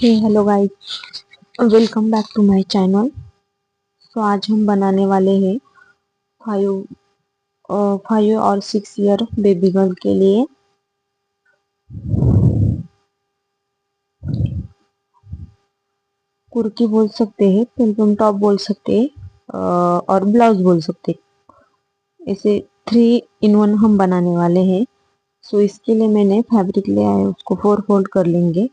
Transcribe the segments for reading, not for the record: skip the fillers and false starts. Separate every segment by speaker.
Speaker 1: Hey hello guys, welcome back to my channel. तो आज हम बनाने वाले हैं फाइव और 6 ईयर बेबी गर्ल के लिए कुर्ती बोल सकते हैं, पिल्पम टॉप बोल सकते हैं और ब्लाउज बोल सकते हैं। इसे 3 in 1 हम बनाने वाले हैं। सो इसके लिए मैंने फैब्रिक लिया है, उसको 4 फोल्ड कर लेंगे।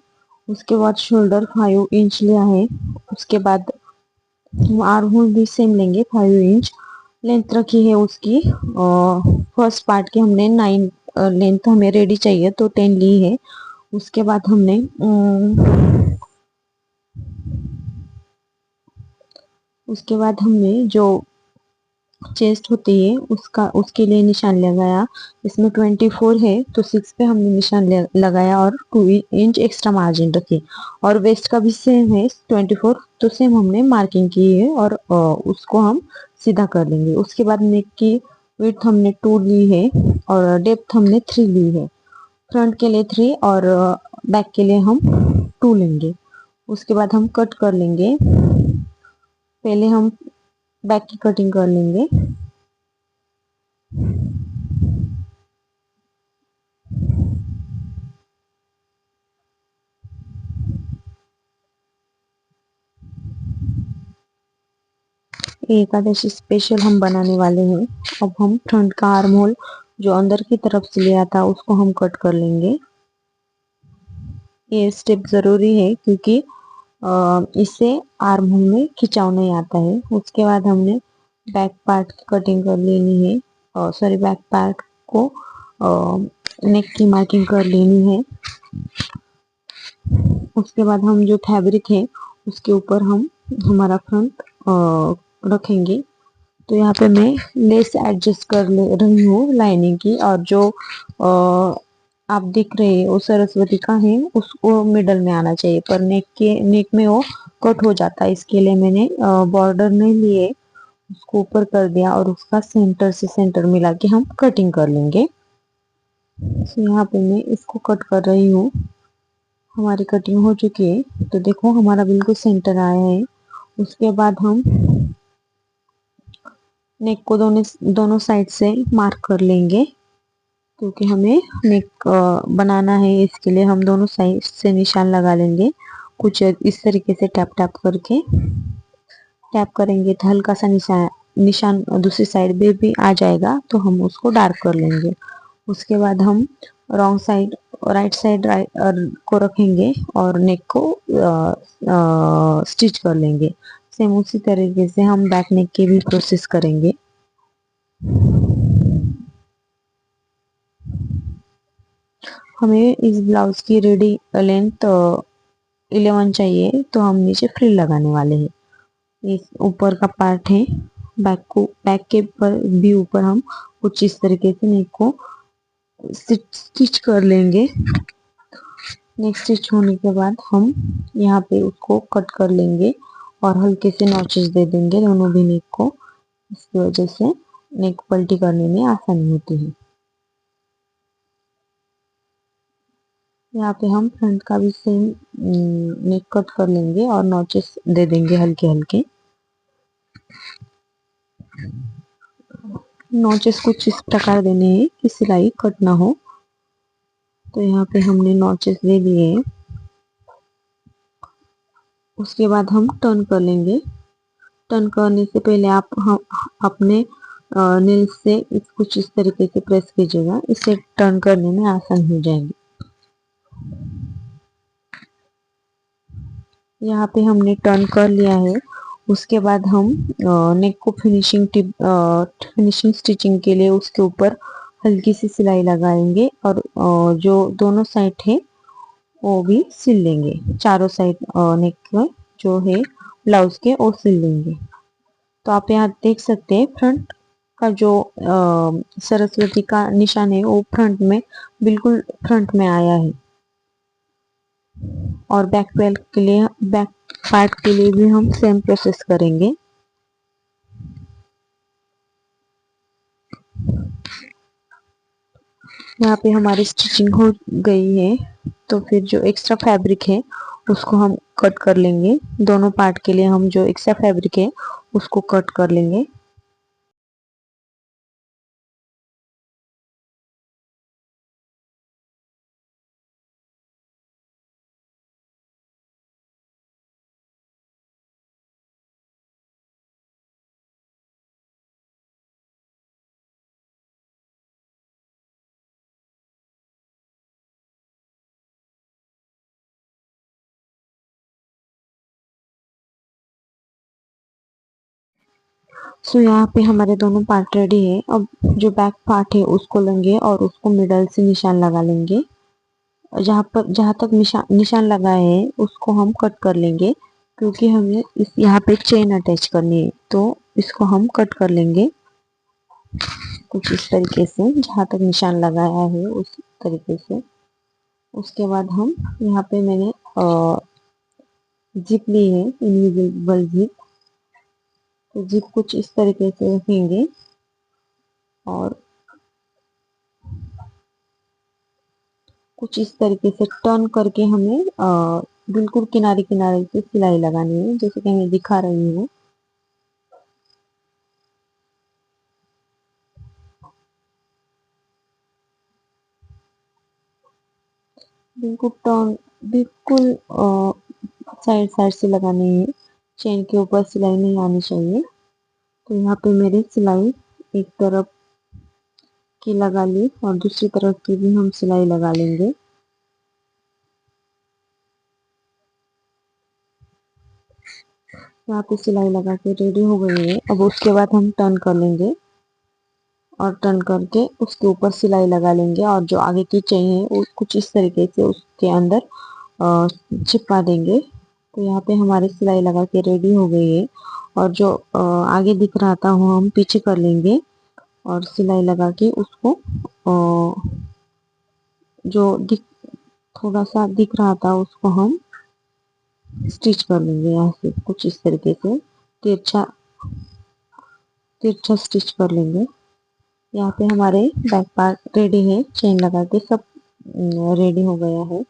Speaker 1: उसके बाद शोल्डर 5 इंच लिया है। उसके बाद आर्म होल भी सेम लेंगे, 5 इंच लेंथ रखी है उसकी। फर्स्ट पार्ट की हमने 9 लेंथ हमें रेडी चाहिए तो 10 ली है। उसके बाद हमने जो चेस्ट होती है उसके लिए निशान लगाया। इसमें 24 है तो 6 पे हमने निशान लगाया और 2 इंच एक्स्ट्रा मार्जिन रखी। और वेस्ट का भी सेम है 24, तो सेम हमने मार्किंग की है और उसको हम सीधा कर लेंगे। उसके बाद नेक की विड्थ हमने 2 ली है और डेप्थ हमने 3 ली है। फ्रंट के लिए 3 और बैक के लिए हम 2 लेंगे। उसके बाद हम कट कर लेंगे। पहले हम बैक की कटिंग कर लेंगे। एकादशी स्पेशल हम बनाने वाले हैं। अब हम फ्रंट का आर्म होल जो अंदर की तरफ से लिया था उसको हम कट कर लेंगे। ये स्टेप जरूरी है क्योंकि इससे आर्म होल में खिंचाव नहीं आता है। उसके बाद हमने बैक पार्ट की कटिंग कर लेनी है, सॉरी बैक पार्ट को नेक की मार्किंग कर लेनी है। उसके बाद हम जो फैब्रिक है उसके ऊपर हम हमारा फ्रंट रखेंगे। तो यहाँ पे मैं लेस एडजस्ट कर ले रही हूँ लाइनिंग की, और जो आप देख रहे हैं वो सरस्वती का है, उसको मिडल में आना चाहिए, पर नेक में वो कट हो जाता है। इसके लिए मैंने बॉर्डर नहीं लिए, उसको ऊपर कर दिया और उसका सेंटर से सेंटर मिला के हम कटिंग कर लेंगे। तो यहाँ पे मैं इसको कट कर रही हूँ। हमारी कटिंग हो चुकी है, तो देखो हमारा बिल्कुल सेंटर आया है। उसके बाद हम नेक को दोनों साइड से मार्क कर लेंगे, क्योंकि हमें नेक बनाना है। इसके लिए हम दोनों साइड से निशान लगा लेंगे। कुछ इस तरीके से टैप टैप करके टैप करेंगे तो हल्का सा निशान दूसरी साइड में भी आ जाएगा, तो हम उसको डार्क कर लेंगे। उसके बाद हम रॉन्ग साइड राइट साइड को रखेंगे और नेक को स्टिच कर लेंगे। सेम उसी तरीके से हम बैक नेक की भी प्रोसेस करेंगे। हमें इस ब्लाउज की रेडी लेंथ 11 चाहिए, तो हम नीचे फ्रिल लगाने वाले हैं। इस ऊपर का पार्ट है, बैक के पर भी ऊपर हम कुछ इस तरीके से नेक को स्टिच कर लेंगे। नेक्स्ट स्टिच होने के बाद हम यहाँ पे उसको कट कर लेंगे और हल्के से नॉचेस दे देंगे दोनों भी नेक को। इसकी वजह से नेक पलटी करने में आसानी होती है। यहाँ पे हम फ्रंट का भी सेम नेक कट कर लेंगे और नॉचेस दे देंगे हल्के हल्के। नॉचेस कुछ इस प्रकार देने हैं कि सिलाई कट ना हो। तो यहाँ पे हमने नॉचेस दे दिए हैं। उसके बाद हम टर्न कर लेंगे। टर्न करने से पहले हम अपने नेल से कुछ इस तरीके से प्रेस कीजिएगा, इससे टर्न करने में आसान हो जाएंगे। यहाँ पे हमने टर्न कर लिया है। उसके बाद हम नेक को फिनिशिंग स्टिचिंग के लिए उसके ऊपर हल्की सी सिलाई लगाएंगे और जो दोनों साइड है वो भी सिल लेंगे। चारों साइड नेक में जो है ब्लाउज के वो सिल लेंगे। तो आप यहाँ देख सकते हैं फ्रंट का जो सरस्वती का निशान है वो फ्रंट में बिल्कुल फ्रंट में आया है। और बैक पार्ट के लिए भी हम सेम प्रोसेस करेंगे। यहाँ पे हमारी स्टिचिंग हो गई है, तो फिर जो एक्स्ट्रा फैब्रिक है उसको हम कट कर लेंगे। दोनों पार्ट के लिए हम जो एक्स्ट्रा फैब्रिक है उसको कट कर लेंगे। सो यहाँ पे हमारे दोनों पार्ट रेडी है। अब जो बैक पार्ट है उसको लेंगे और उसको मिडल से निशान लगा लेंगे। जहाँ तक निशान लगा है उसको हम कट कर लेंगे, क्योंकि हमें इस यहाँ पे चेन अटैच करनी है, तो इसको हम कट कर लेंगे कुछ इस तरीके से, जहाँ तक निशान लगाया है उस तरीके से। उसके बाद हम यहाँ पे मैंने जिप ली है, इनविजिबल जिप। तो जिप कुछ इस तरीके से रखेंगे और कुछ इस तरीके से टर्न करके हमें बिल्कुल किनारे किनारे से सिलाई लगानी है, जैसे कि मैं दिखा रही हूँ। बिल्कुल टर्न, बिल्कुल साइड साइड से लगानी है। चेन के ऊपर सिलाई नहीं आनी चाहिए। तो यहाँ पे मेरी सिलाई एक तरफ की लगा ली और दूसरी तरफ की भी हम सिलाई लगा लेंगे। यहाँ पे सिलाई लगा के रेडी हो गई है। अब उसके बाद हम टर्न कर लेंगे और टर्न करके उसके ऊपर सिलाई लगा लेंगे, और जो आगे की चेन है वो कुछ इस तरीके से उसके अंदर चिपका देंगे। तो यहाँ पे हमारी सिलाई लगा के रेडी हो गई है। और जो आगे दिख रहा था वो हम पीछे कर लेंगे और सिलाई लगा के उसको जो थोड़ा सा दिख रहा था उसको हम स्टिच कर लेंगे। यहाँ से कुछ इस तरीके से तिरछा तिरछा स्टिच कर लेंगे। यहाँ पे हमारे बैक पार्ट रेडी है, चेन लगा के सब रेडी हो गया है।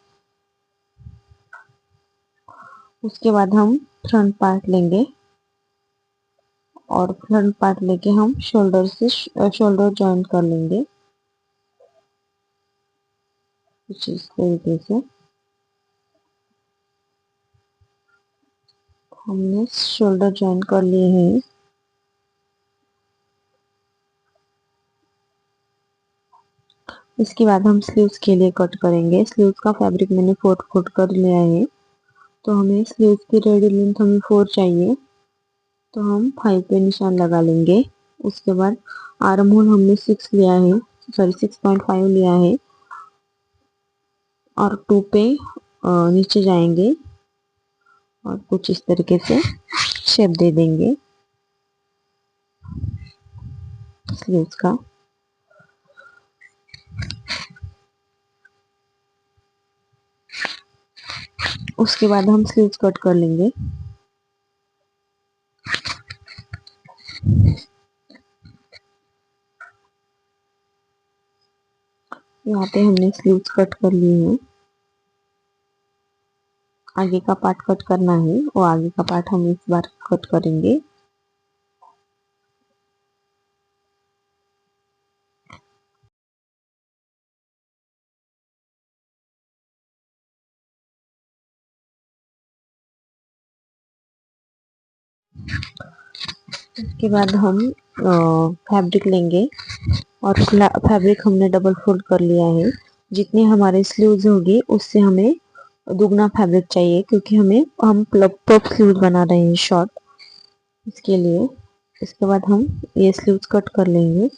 Speaker 1: उसके बाद हम फ्रंट पार्ट लेंगे और फ्रंट पार्ट लेके हम शोल्डर से शोल्डर जॉइन कर लेंगे कुछ इस तरीके से। हमने शोल्डर जॉइन कर लिए हैं। इसके बाद हम स्लीव्स के लिए कट करेंगे। स्लीव्स का फैब्रिक मैंने 4 फुट कर लिया है। तो हमें स्लीव्स की रेडी लेंथ हमें 4 चाहिए, तो हम 5 पे निशान लगा लेंगे। उसके बाद आर्म होल हमने 6 लिया है, सॉरी 6.5 लिया है, और 2 पे नीचे जाएंगे और कुछ इस तरीके से शेप दे देंगे स्लीव्स का। उसके बाद हम स्लीव्स कट कर लेंगे। यहाँ पे हमने स्लीव्स कट कर लिए हैं। आगे का पार्ट कट करना है, और आगे का पार्ट हम इस बार कट करेंगे। उसके बाद हम फैब्रिक लेंगे और फैब्रिक हमने डबल फोल्ड कर लिया है। जितनी हमारे स्लीव्स होगी उससे हमें दुगना फैब्रिक चाहिए, क्योंकि हम पफ स्लीव्स बना रहे हैं शॉर्ट, इसके लिए। इसके बाद हम ये स्लीव्स कट कर लेंगे।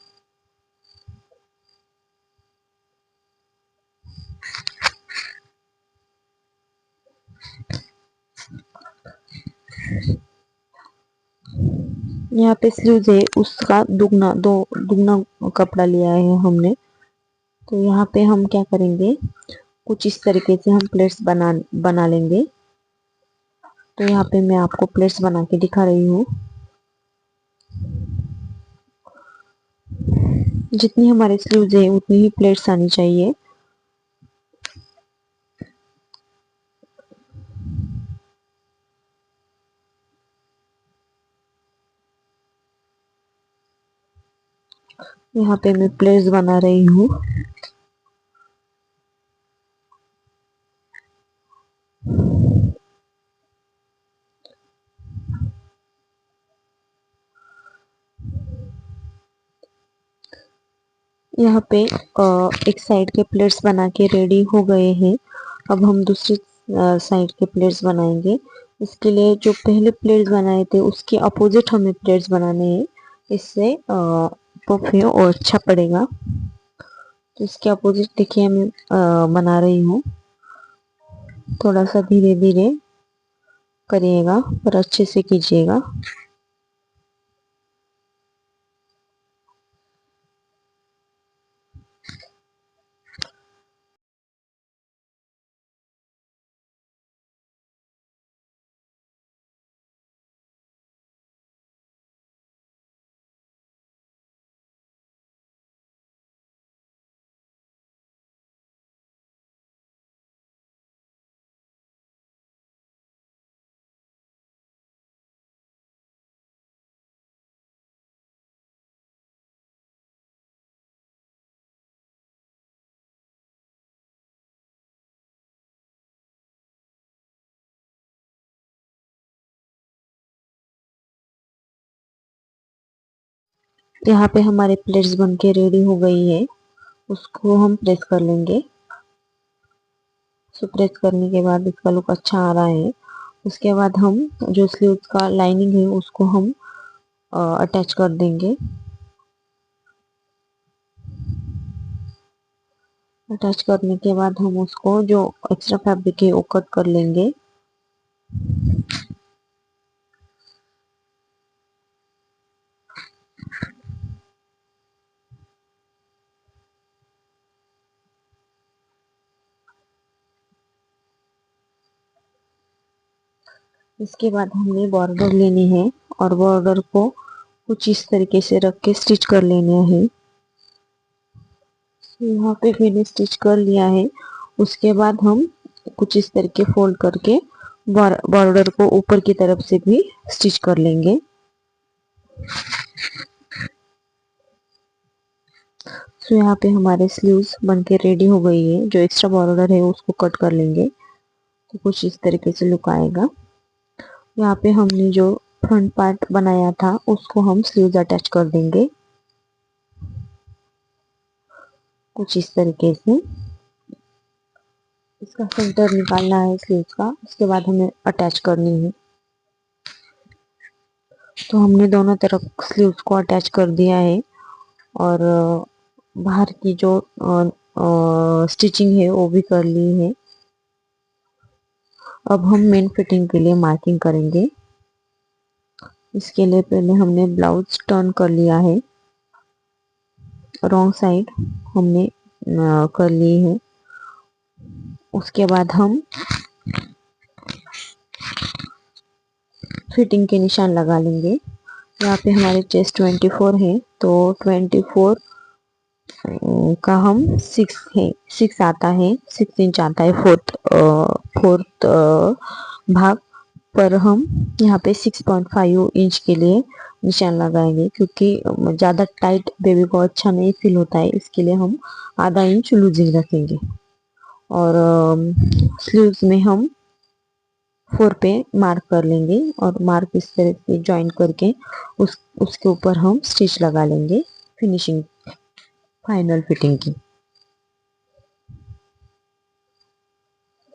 Speaker 1: यहाँ पे स्लीव्स है उसका दुगना कपड़ा लिया है हमने। तो यहाँ पे हम क्या करेंगे, कुछ इस तरीके से हम प्लेट्स बना लेंगे। तो यहाँ पे मैं आपको प्लेट्स बना के दिखा रही हूँ। जितनी हमारे स्लीव्स है उतनी ही प्लेट्स आनी चाहिए। यहाँ पे मैं प्लेट्स बना रही हूँ। यहाँ पे एक साइड के प्लेट्स बना के रेडी हो गए हैं। अब हम दूसरी साइड के प्लेट्स बनाएंगे। इसके लिए जो पहले प्लेट्स बनाए थे उसके अपोजिट हमें प्लेट्स बनाने हैं। इससे परफ्यूम और अच्छा पड़ेगा। तो इसके अपोजिट देखिए मैं बना रही हूँ। थोड़ा सा धीरे धीरे करिएगा पर अच्छे से कीजिएगा। यहाँ पे हमारे प्लेट्स बन के रेडी हो गई है। उसको हम प्रेस कर लेंगे। सो प्रेस करने के बाद इसका लुक अच्छा आ रहा है। उसके बाद हम जो स्लीव्स का लाइनिंग है उसको हम अटैच कर देंगे। अटैच करने के बाद हम उसको जो एक्स्ट्रा फैब्रिक है वो कट कर लेंगे। इसके बाद हमें बॉर्डर लेनी है और बॉर्डर को कुछ इस तरीके से रख के स्टिच कर लेना है। यहाँ पे मैंने स्टिच कर लिया है। उसके बाद हम कुछ इस तरीके फोल्ड करके बॉर्डर को ऊपर की तरफ से भी स्टिच कर लेंगे। तो यहाँ पे हमारे स्लीव्स बनके रेडी हो गई है। जो एक्स्ट्रा बॉर्डर है उसको कट कर लेंगे तो कुछ इस तरीके से लुक आएगा। यहाँ पे हमने जो फ्रंट पार्ट बनाया था उसको हम स्लीव्स अटैच कर देंगे कुछ इस तरीके से। इसका सेंटर निकालना है स्लीव्स का। उसके बाद हमें अटैच करनी है। तो हमने दोनों तरफ स्लीव्स को अटैच कर दिया है और बाहर की जो स्टिचिंग है वो भी कर ली है। अब हम मेन फिटिंग के लिए मार्किंग करेंगे। इसके लिए पहले हमने ब्लाउज टर्न कर लिया है। रॉन्ग साइड हमने कर ली है। उसके बाद हम फिटिंग के निशान लगा लेंगे। यहाँ पे हमारे चेस्ट 24 है तो 24 का हम 6 आता है। 6 इंच आता है फोर्थ भाग पर हम यहाँ पे 6.5 इंच के लिए निशान लगाएंगे क्योंकि ज़्यादा टाइट बेबी को अच्छा नहीं फील होता है। इसके लिए हम आधा इंच लूजिंग रखेंगे और स्लीव्स में हम 4 पे मार्क कर लेंगे और मार्क इस तरह से ज्वाइन करके उसके ऊपर हम स्टिच लगा लेंगे फिनिशिंग फाइनल फिटिंग की।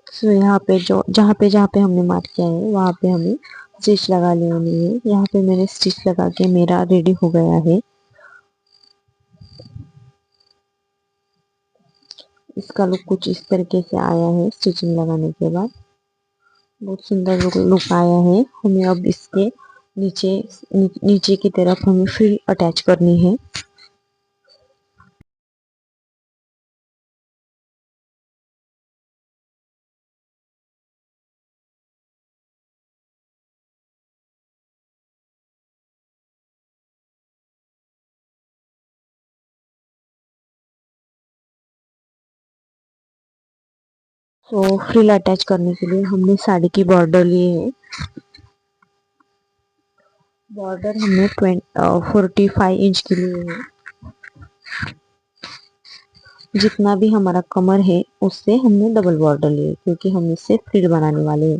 Speaker 1: सो यहाँ पे जो जहाँ पे हमने मार्क किया है वहाँ पे हमें स्टिच लगा लेनी है। यहाँ पे मैंने स्टिच लगा के मेरा रेडी हो गया है। इसका लुक कुछ इस तरीके से आया है। स्टिचिंग लगाने के बाद बहुत सुंदर लुक आया है। हमें अब इसके नीचे नीचे की तरफ हमें फ्रिल अटैच करनी है। तो फ्रिल अटैच करने के लिए हमने साड़ी की बॉर्डर लिए है। बॉर्डर हमने 45 इंच की लिए है। जितना भी हमारा कमर है उससे हमने डबल बॉर्डर लिए, क्योंकि हम इससे फ्रिल बनाने वाले हैं।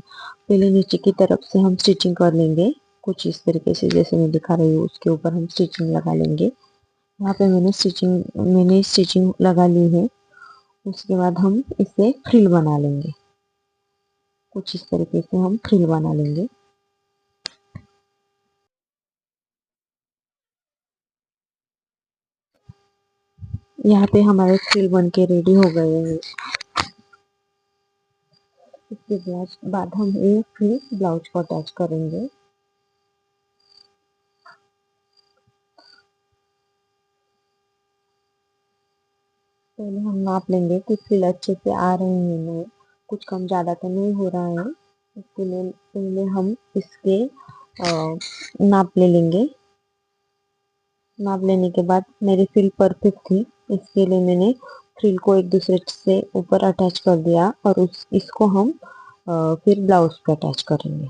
Speaker 1: पहले नीचे की तरफ से हम स्टिचिंग कर लेंगे, कुछ इस तरीके से जैसे मैं दिखा रही हूँ। उसके ऊपर हम स्टिचिंग लगा लेंगे। यहाँ पे मैंने स्टिचिंग लगा ली है। उसके बाद हम इसे फ्रिल बना लेंगे। कुछ इस तरीके से हम फ्रिल बना लेंगे। यहाँ पे हमारे फ्रिल बन के रेडी हो गए हैं। इसके बाद हम ये फिर ब्लाउज को अटैच करेंगे। पहले हम नाप लेंगे कि फ्रिल अच्छे से आ रहे हैं नहीं, कुछ कम ज़्यादा तो नहीं हो रहा है। इसके लिए पहले हम इसके नाप ले लेंगे। नाप लेने के बाद मेरी फ्रिल परफेक्ट थी। इसके लिए मैंने फ्रिल को एक दूसरे से ऊपर अटैच कर दिया और इसको हम फिर ब्लाउज पे अटैच करेंगे।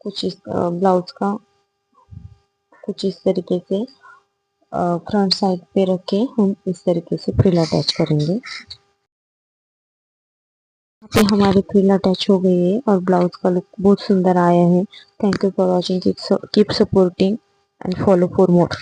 Speaker 1: कुछ इस ब्लाउज का कुछ इस तरीके से फ्रंट साइड पे रख के हम इस तरीके से फ्रिल अटैच करेंगे। यहाँ पे हमारी फ्रिल अटैच हो गई है और ब्लाउज का लुक बहुत सुंदर आया है। Thank you for watching. Keep supporting and follow for more.